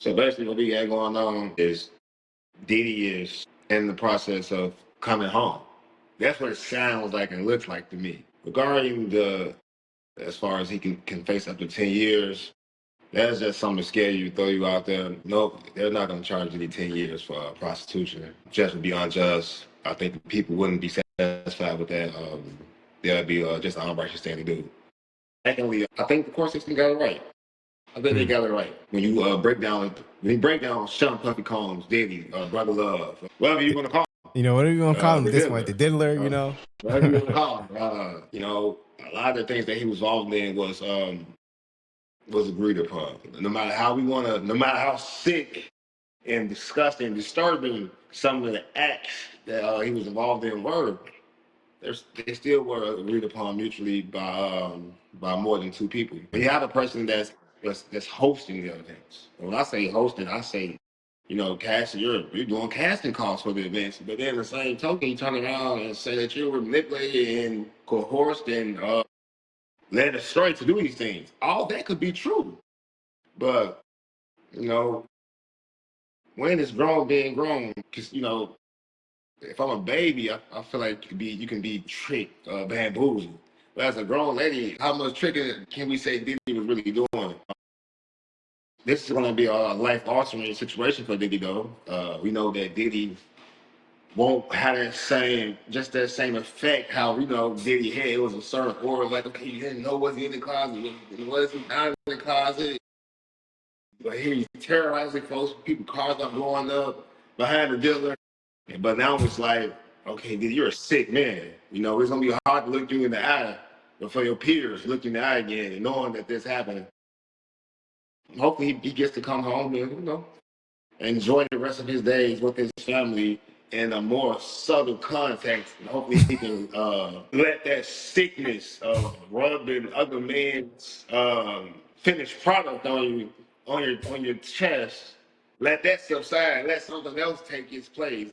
So basically, what we got going on is Diddy is in the process of coming home. That's what it sounds like and looks like to me. Regarding as far as he can face up to 10 years, that's just something to scare you, throw you out there. Nope, they're not going to charge you 10 years for prostitution. Just would be unjust. I think people wouldn't be satisfied with that. That'd be just an unrighteous thing to do. Secondly, I think the court system got it right. I think they got it right. When you break down Sean Puffy Combs, Diddy, Brother Love, whatever you want to call whatever you want to call him the at this point, the diddler, whatever you want to call him. A lot of the things that he was involved in was agreed upon. No matter how sick and disgusting, and disturbing some of the acts that he was involved in were, they still were agreed upon mutually by more than two people. When you have a person that's hosting the events, and when I say hosting, I say, casting. You're doing casting calls for the events, but then the same token, you turn around and say that you were manipulated and coerced and led astray to do these things. All that could be true, but you know, when it's grown being grown, because if I'm a baby, I feel like you can be tricked, bamboozled. But as a grown lady, how much tricking can we say Diddy was really doing? This is going to be a life-altering situation for Diddy, though. We know that Diddy won't have that same effect. How Diddy had, it was a certain aura, like, okay, you didn't know what's in the closet, what's not in the closet. But here he's terrorizing folks, people cars are blowing up behind the dealer. But now it's like, okay, dude, you're a sick man. It's gonna be hard to look you in the eye, but for your peers, look you in the eye again and knowing that this happened. Hopefully he gets to come home and enjoy the rest of his days with his family in a more subtle context. And hopefully he can let that sickness of rubbing other men's finished product on your chest, let that subside, let something else take its place.